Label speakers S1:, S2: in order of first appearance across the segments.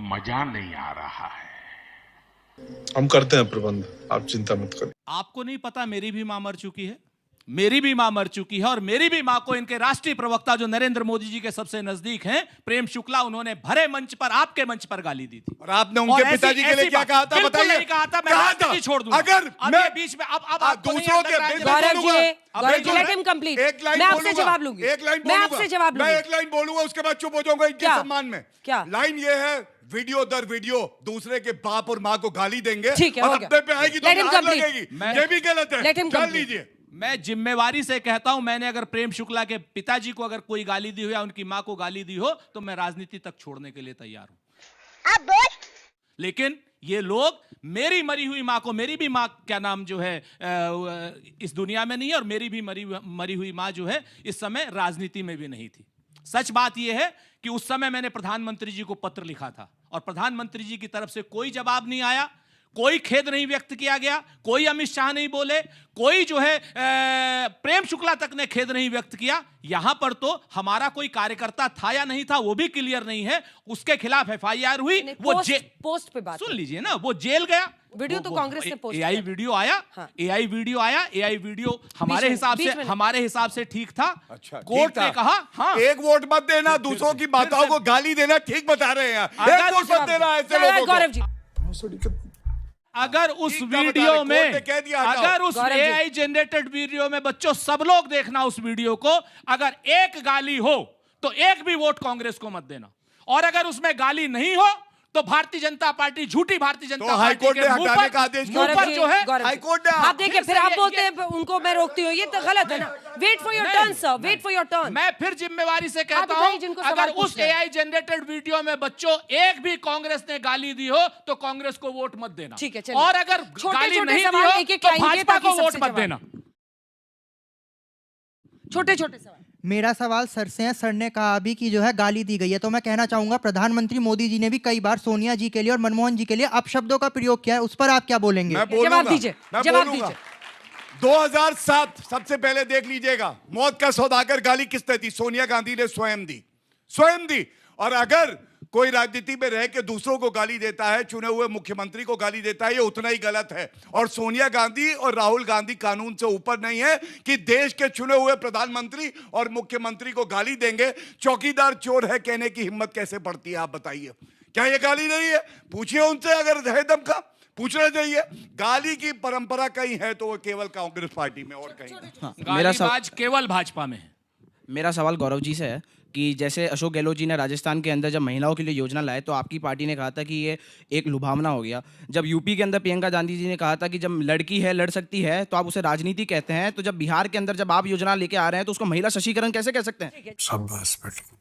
S1: मजा नहीं आ रहा है।
S2: हम करते हैं प्रबंध, आप चिंता मत करें।
S3: आपको नहीं पता मेरी भी मां मर चुकी है, मेरी भी मां मर चुकी है, और मेरी भी मां को इनके राष्ट्रीय प्रवक्ता जो नरेंद्र मोदी जी के सबसे नजदीक हैं, प्रेम शुक्ला, उन्होंने भरे मंच पर, आपके मंच पर गाली दी थी।
S4: और आपने उनके पिताजी के लिए क्या कहा था बताइए?
S3: नहीं कहा था, मैं राजनीति छोड़ दूंगा।
S4: अगर
S3: अब
S4: मैं
S3: ये बीच में अब
S4: दूसरों के
S5: Gaurav ji, let him complete.
S4: एक लाइन
S5: मैं आपसे जवाब लूंगी,
S4: एक लाइन
S5: मैं आपसे जवाब लूंगी।
S4: मैं एक लाइन बोलूंगा, उसके बाद चुप हो जाऊंगा इनके
S5: क्या?
S4: सम्मान में।
S5: क्या
S4: लाइन ये है, वीडियो दर वीडियो दूसरे के बाप और माँ को गाली देंगे,
S5: ठीक है,
S4: और
S5: हो गया।
S4: अपने पे आएगी तो
S5: Let him
S4: आग
S5: complete.
S4: लगेगी। ये भी गलत है,
S5: Let him
S4: जान
S5: complete.
S4: लीजिए।
S3: मैं जिम्मेवारी से कहता हूं, मैंने अगर प्रेम शुक्ला के पिताजी को अगर कोई गाली दी हो या उनकी मां को गाली दी हो तो मैं राजनीति तक छोड़ने के लिए तैयार हूं। लेकिन ये लोग मेरी मरी हुई मां को, मेरी भी मां क्या नाम जो है इस दुनिया में नहीं है, और मेरी भी मरी हुई मां जो है इस समय राजनीति में भी नहीं थी। सच बात यह है कि उस समय मैंने प्रधानमंत्री जी को पत्र लिखा था और प्रधानमंत्री जी की तरफ से कोई जवाब नहीं आया, कोई खेद नहीं व्यक्त किया गया, कोई अमित शाह नहीं बोले, कोई जो है प्रेम शुक्ला तक ने खेद नहीं व्यक्त किया। यहां पर तो हमारा कोई कार्यकर्ता था या नहीं था वो भी क्लियर नहीं है, उसके खिलाफ एफआईआर हुई, वो
S5: पोस्ट पे बात
S3: सुन लीजिए ना, वो जेल गया।
S5: वीडियो तो कांग्रेस ने पोस्ट
S3: एआई वीडियो आया,
S5: हाँ।
S3: एआई वीडियो आया, एआई वीडियो हमारे हिसाब से ठीक था।
S4: अच्छा,
S3: कोर्ट ने कहा हाँ,
S4: एक वोट मत देना, दूसरों की माताओं को गाली देना ठीक बता रहे हैं। एक वोट मत देना ऐसे लोगों को।
S5: गौरव जी,
S3: अगर उस वीडियो में,
S4: कह दिया
S3: अगर उस एआई जनरेटेड वीडियो में, बच्चों सब लोग देखना उस वीडियो को, अगर एक गाली हो तो एक भी वोट कांग्रेस को मत देना, और अगर उसमें गाली नहीं हो तो भारतीय जनता पार्टी, झूठी भारतीय जनता पार्टी
S4: हाईकोर्ट ने हटाने का आदेश
S3: मुंह पर जो है
S4: हाईकोर्ट ने,
S5: आप देखिए फिर आप बोलते हैं उनको मैं रोकती हूँ, ये तो गलत है ना। Wait for your turn sir, wait for your turn.
S3: मैं फिर जिम्मेवारी से कहता हूं, अगर उस एआई जनरेटेड वीडियो में बच्चों एक भी कांग्रेस ने गाली दी हो तो कांग्रेस को वोट मत देना,
S5: ठीक है, चलिए।
S3: और अगर गाली नहीं दी हो तो भाजपा को वोट मत देना।
S5: छोटे छोटे सवाल।
S6: मेरा सवाल सर से है। सर ने कहा अभी कि जो है गाली दी गई है, तो मैं कहना चाहूंगा प्रधानमंत्री मोदी जी ने भी कई बार सोनिया जी के लिए और मनमोहन जी के लिए अपशब्दों का प्रयोग किया है, उस पर आप क्या बोलेंगे?
S5: जवाब दीजिए, जवाब दीजिए।
S4: 2007 सबसे पहले देख लीजिएगा, मौत का सौदागर गाली किसने दी? सोनिया गांधी ने स्वयं दी, स्वयं दी। और अगर कोई राजनीति में रह के दूसरों को गाली देता है, चुने हुए मुख्यमंत्री को गाली देता है, ये उतना ही गलत है। और सोनिया गांधी और राहुल गांधी कानून से ऊपर नहीं है कि देश के चुने हुए प्रधानमंत्री और मुख्यमंत्री को गाली देंगे। चौकीदार चोर है कहने की हिम्मत कैसे पड़ती है, आप बताइए? क्या ये गाली नहीं है? पूछिए उनसे, अगर है दम का पूछना चाहिए। गाली की परंपरा कहीं है तो वो केवल कांग्रेस पार्टी में, और कहीं नहीं।
S3: गालीबाज केवल भाजपा में है।
S7: मेरा सवाल गौरव जी से है कि जैसे अशोक गहलोत जी ने राजस्थान के अंदर जब महिलाओं के लिए योजना लाए तो आपकी पार्टी ने कहा था कि ये एक लुभावना हो गया। जब यूपी के अंदर प्रियंका गांधी जी ने कहा था कि जब लड़की है लड़ सकती है तो आप उसे राजनीति कहते हैं, तो जब बिहार के अंदर जब आप योजना लेके आ रहे हैं तो उसको महिला सशक्तिकरण कैसे कह सकते हैं?
S2: शाबाश बेटा,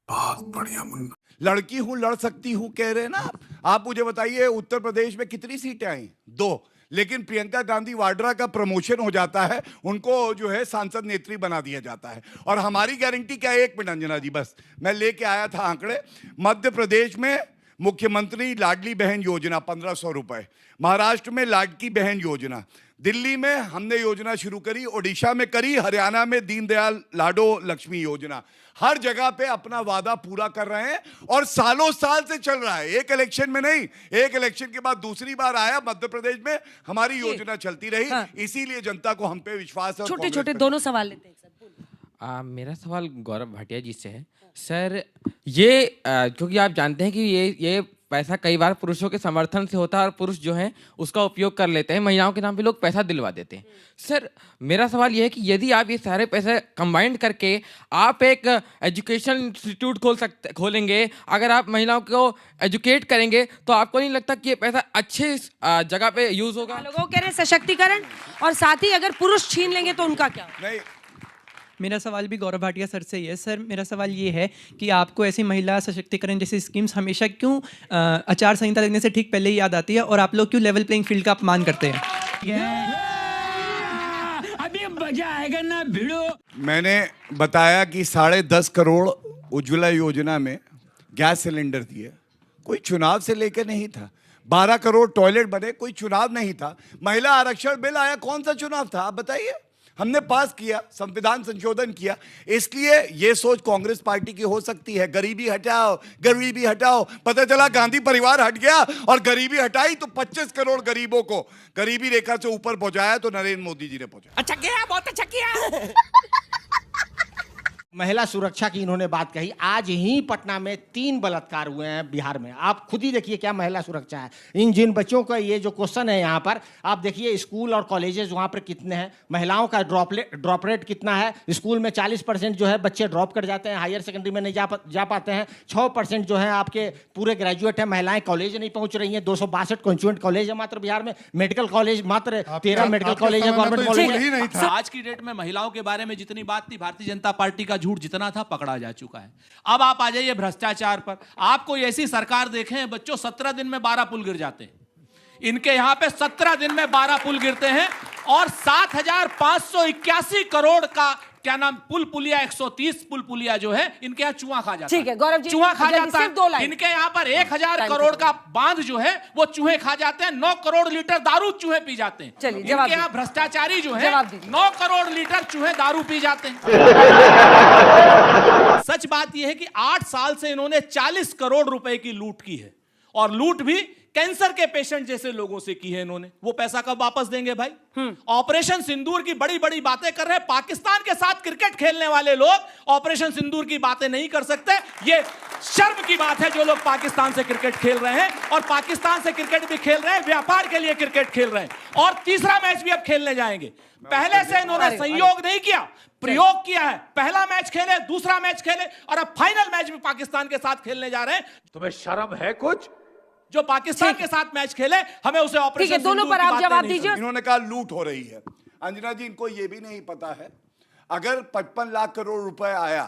S2: बहुत बढ़िया मुन्ना।
S4: लड़की हूं, लड़ सकती हूं कह रहे हैं ना आप मुझे बताइए, उत्तर प्रदेश में कितनी सीटें आई? 2। लेकिन प्रियंका गांधी वाड्रा का प्रमोशन हो जाता है, उनको जो है सांसद नेत्री बना दिया जाता है। और हमारी गारंटी क्या है? 1 मिनट अंजना जी, बस मैं लेके आया था आंकड़े। मध्य प्रदेश में मुख्यमंत्री लाडली बहन योजना 1500 रुपए, महाराष्ट्र में लाडकी बहन योजना, दिल्ली में हमने योजना शुरू करी, ओडिशा में करी, हरियाणा में दीनदयाल लाडो लक्ष्मी योजना। हर जगह पे अपना वादा पूरा कर रहे हैं और सालों साल से चल रहा है, एक इलेक्शन में नहीं। एक इलेक्शन के बाद दूसरी बार आया मध्य प्रदेश में, हमारी योजना चलती रही। हाँ। इसीलिए जनता को हम पे विश्वास है।
S5: छोटे छोटे दोनों सवाल लेते हैं।
S8: मेरा सवाल गौरव भाटिया जी से है। सर ये क्योंकि आप जानते हैं कि ये पैसा कई बार पुरुषों के समर्थन से होता है और पुरुष जो हैं उसका उपयोग कर लेते हैं, महिलाओं के नाम पे लोग पैसा दिलवा देते हैं। सर मेरा सवाल ये है कि यदि आप ये सारे पैसे कंबाइंड करके आप एक एजुकेशन इंस्टीट्यूट खोलेंगे, अगर आप महिलाओं को एजुकेट करेंगे तो आपको नहीं लगता कि ये पैसा अच्छे जगह पे यूज होगा?
S5: लोगों कह रहे हैं सशक्तिकरण, और साथ ही अगर पुरुष छीन लेंगे तो उनका क्या?
S4: नहीं,
S6: मेरा सवाल भी गौरव भाटिया सर से ही है। सर मेरा सवाल ये है कि आपको ऐसी महिला सशक्तिकरण जैसी स्कीम्स हमेशा क्यों आचार संहिता लगने से ठीक पहले ही याद आती है, और आप लोग क्यों लेवल प्लेइंग फील्ड का अपमान करते हैं?
S9: अभी मजा आएगा ना भिड़ो।
S4: मैंने बताया कि 10.5 करोड़ उज्ज्वला योजना में गैस सिलेंडर दिए, कोई चुनाव से लेकर नहीं था। 12 करोड़ टॉयलेट बने, कोई चुनाव नहीं था। महिला आरक्षण बिल आया, कौन सा चुनाव था आप बताइए? हमने पास किया, संविधान संशोधन किया। इसलिए ये सोच कांग्रेस पार्टी की हो सकती है, गरीबी हटाओ, गरीबी हटाओ। पता चला गांधी परिवार हट गया और गरीबी हटाई तो 25 करोड़ गरीबों को गरीबी रेखा से ऊपर पहुंचाया तो नरेंद्र मोदी जी ने पहुंचाया।
S9: अच्छा किया, बहुत अच्छा किया।
S10: महिला सुरक्षा की इन्होंने बात कही। आज ही पटना में 3 बलात्कार हुए हैं बिहार में। आप खुद ही देखिए क्या महिला सुरक्षा है। इन जिन बच्चों का ये जो क्वेश्चन है यहाँ पर, आप देखिए स्कूल और कॉलेजेस वहाँ पर कितने हैं, महिलाओं का ड्रॉप रेट कितना है। स्कूल में 40% जो है बच्चे ड्रॉप कर जाते हैं, हायर सेकेंडरी में नहीं जा पाते हैं। 6% जो है आपके पूरे ग्रेजुएट हैं, महिलाएं कॉलेज नहीं पहुँच रही हैं। 262 कॉन्स्टिट्यूएंट कॉलेज है मात्र बिहार में। मेडिकल कॉलेज मात्र 13 मेडिकल कॉलेज है, गवर्नमेंट कॉलेज है।
S3: आज की डेट में महिलाओं के बारे में जितनी बात थी, भारतीय जनता पार्टी का झूठ जितना था पकड़ा जा चुका है। अब आप आ जाइए भ्रष्टाचार पर। आप कोई ऐसी सरकार देखें बच्चों, 17 दिन में 12 पुल गिर जाते हैं। इनके यहां पे 17 दिन में 12 पुल गिरते हैं और 7,581 करोड़ का क्या नाम पुलिया 130 पुलिया जो है इनके यहाँ चूहा खा जाता है।
S5: ठीक है गौरव जी,
S3: चूहा खा जाता
S5: सिर्फ 2
S3: है।
S5: लाइन।
S3: इनके यहाँ पर 1,000 करोड़ का बांध जो है वो चूहे खा जाते हैं। 9 करोड़ लीटर दारू चूहे पी जाते हैं।
S5: चलिए,
S3: इनके यहाँ भ्रष्टाचारी जो है 9 करोड़ लीटर चूहे दारू पी जाते हैं। सच बात यह है कि 8 साल से इन्होंने 40 करोड़ रुपए की लूट की है और लूट भी कैंसर के पेशेंट जैसे लोगों से की है इन्होंने। वो पैसा कब वापस देंगे भाई? ऑपरेशन सिंदूर की बड़ी बड़ी बातें कर रहे हैं। पाकिस्तान के साथ क्रिकेट खेलने वाले लोग ऑपरेशन सिंदूर की बातें नहीं कर सकते। ये शर्म की बात है जो लोग पाकिस्तान से क्रिकेट खेल रहे हैं और पाकिस्तान से क्रिकेट भी खेल रहे हैं, व्यापार के लिए क्रिकेट खेल रहे हैं और तीसरा मैच भी अब खेलने जाएंगे। पहले से इन्होंने संयोग नहीं किया, प्रयोग किया है। पहला मैच खेले, दूसरा मैच खेले और अब फाइनल मैच भी पाकिस्तान के साथ खेलने जा रहे हैं।
S1: तुम्हें शर्म है कुछ?
S3: जो पाकिस्तान के साथ मैच खेले हमें उसे ऑपरेशन
S5: ठीक है, दोनों पर आप जवाब दीजिए।
S4: इन्होंने कहा लूट हो रही है। अंजना जी, इनको यह भी नहीं पता है अगर 55 लाख करोड़ रुपए आया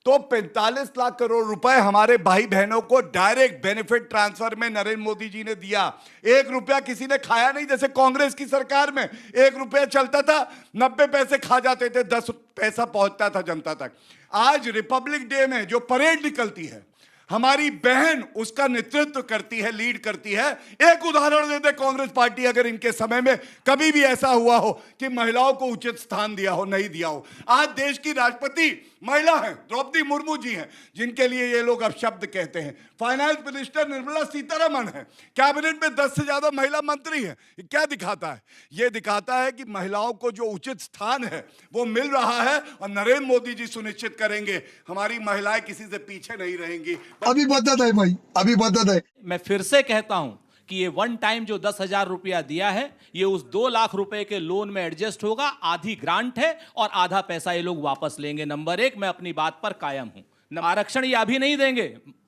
S4: तो 45 लाख करोड़ रुपए हमारे भाई बहनों को डायरेक्ट बेनिफिट ट्रांसफर में नरेंद्र मोदी जी ने दिया। 1 रुपया किसी ने खाया नहीं। जैसे कांग्रेस की सरकार में 1 रुपया चलता था, 90 पैसे खा जाते थे, 10 पैसा पहुंचता था जनता तक। आज रिपब्लिक डे में जो परेड निकलती है, हमारी बहन उसका नेतृत्व करती है, लीड करती है। एक उदाहरण दे दे कांग्रेस पार्टी, अगर इनके समय में कभी भी ऐसा हुआ हो कि महिलाओं को उचित स्थान दिया हो, नहीं दिया हो। आज देश की राष्ट्रपति महिला हैं, द्रौपदी मुर्मू जी हैं, जिनके लिए ये लोग अपशब्द कहते हैं। फाइनेंस मिनिस्टर निर्मला सीतारमण है, कैबिनेट में 10 से ज्यादा महिला मंत्री हैं। ये क्या दिखाता है? ये दिखाता है कि महिलाओं को जो उचित स्थान है वो मिल रहा है और नरेंद्र मोदी जी सुनिश्चित करेंगे हमारी महिलाएं किसी से पीछे नहीं रहेंगी।
S11: अभी बदत है भाई, अभी बदत है।
S3: मैं फिर से कहता हूं कि ये 1 टाइम जो 10,000 रुपया दिया है ये उस 2 लाख रुपए के लोन में एडजस्ट होगा। आधी ग्रांट है और आधा पैसा ये लोग वापस लेंगे। नंबर 1, मैं अपनी बात पर कायम हूं। आरक्षण ये अभी नहीं देंगे,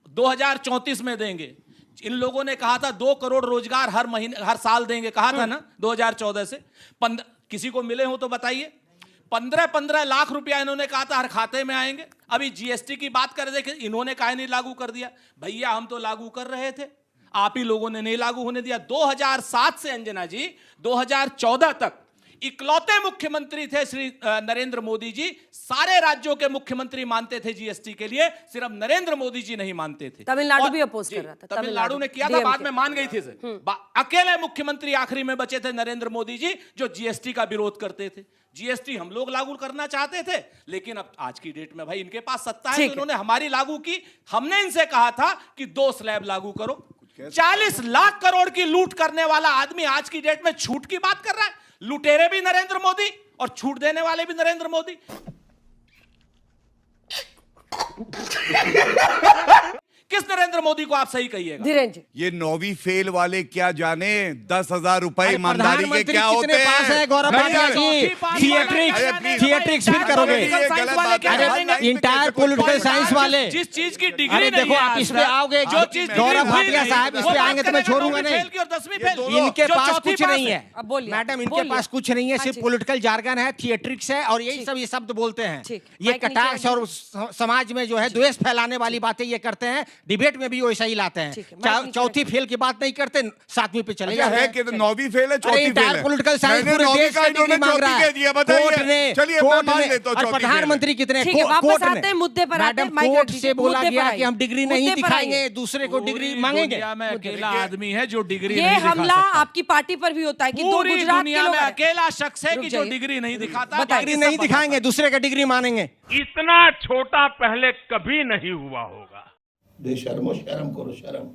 S3: 2034 में देंगे। इन लोगों ने कहा था 2 करोड़ रोजगार हर महीने हर साल देंगे, कहा था ना 2014 से। किसी को मिले हो तो बताइए। 15-15 लाख रुपया इन्होंने कहा था हर खाते में आएंगे। अभी जीएसटी की बात कर रहे थे, इन्होंने काहे नहीं लागू कर दिया? भैया हम तो लागू कर रहे थे, आप ही लोगों ने नहीं लागू होने दिया। 2007 से अंजना जी 2014 तक इकलौते मुख्यमंत्री थे श्री नरेंद्र मोदी जी। सारे राज्यों के मुख्यमंत्री मानते थे जीएसटी के लिए, सिर्फ नरेंद्र मोदी जी नहीं मानते थे।
S5: तमिलनाडु भी अपोज कर रहा था।
S3: तमिलनाडु ने किया था, बाद में मान गई थी। अकेले मुख्यमंत्री आखिरी में बचे थे नरेंद्र मोदी जी, जो जीएसटी का विरोध करते थे। जीएसटी हम लोग लागू करना चाहते थे, लेकिन अब आज की डेट में भाई इनके पास सत्ता है तो इन्होंने हमारी लागू की। हमने इनसे कहा था कि 2 स्लैब लागू करो। 40 लाख करोड़ की लूट करने वाला आदमी आज की डेट में छूट की बात कर रहा है। लुटेरे भी नरेंद्र मोदी और छूट देने वाले भी नरेंद्र मोदी। किस नरेंद्र मोदी को आप सही कहिएगा?
S5: धीरेन्द्र जी,
S4: ये 9वीं फेल वाले क्या जाने 10,000 रुपए ईमानदारी के क्या होते हैं?
S10: पास है गौरव भाटिया जी, थिएट्रिक्स भी करोगे? इंटायर पॉलिटिकल साइंस वाले
S3: जिस चीज की डिग्री
S10: देखो आप इस पे आओगे,
S3: जो चीज
S10: गौरव भाटिया साहब इस पे आएंगे तो मैं छोड़ूंगा नहीं।
S3: 10वीं फेल,
S10: इनके पास कुछ नहीं है मैडम, इनके
S5: बोलिए।
S10: पास कुछ नहीं है, सिर्फ पॉलिटिकल जार्गन है, थिएट्रिक्स है और यही सब ये शब्द बोलते हैं।
S5: ठीक।
S10: ये
S5: माइक नीचे
S10: कटाक्ष और समाज में जो है द्वेष फैलाने वाली बातें ये करते हैं। डिबेट में में भी वैसा ही लाते
S5: ठीक है,
S10: हैं।
S5: मैं नहीं
S10: चौथी फेल की बात नहीं करते, 7वीं पे चले
S4: अच्छा
S10: जाते
S4: है
S10: हैं।
S4: कि 9वीं फेल है, चौथी फेल है।
S10: पॉलिटिकल साइंस
S4: मैंने
S10: पूरे
S4: 9वीं
S10: देश
S4: का
S10: का
S4: इन्होंने
S10: डिग्री मांग रहा
S4: चौथी
S10: है।
S4: दे दिया, बताइए।
S10: कोर्ट ने
S4: चलिए मैं मान लेता हूँ
S10: और
S4: चौथी फेल है।
S10: प्रधानमंत्री कितने
S5: ठीक है, वापस
S10: कोर्ट
S5: आते हैं मुद्दे पर आते हैं,
S10: मैडम
S5: माइक
S10: कोर्ट
S5: रख
S10: से
S5: दीजिए,
S10: बोला
S5: मुद्दे
S10: गया
S5: पर
S10: कि हम डिग्री नहीं
S5: मुद्दे पर
S10: दिखाएंगे,
S5: आइए।
S10: दूसरे को डिग्री
S3: पूरी
S10: मांगेंगे।
S3: दुनिया में अकेला आदमी है जो डिग्री
S5: ये
S3: नहीं दिखा
S5: हमला
S3: सकता।
S5: आपकी पार्टी पर भी होता है कि दो
S3: पूरी
S5: गुजरात के
S3: दुनिया
S5: लोग
S3: में अकेला शख्स है
S5: रुक
S3: कि जो
S5: जाइए।
S3: डिग्री नहीं दिखाता,
S5: बताइए।
S10: डिग्री
S3: बाकी
S10: नहीं
S3: सब
S10: दिखाएंगे, दूसरे का डिग्री मानेंगे।
S1: इतना छोटा पहले कभी नहीं हुआ होगा।
S11: बेशर्मो, शर्म करो, शर्म।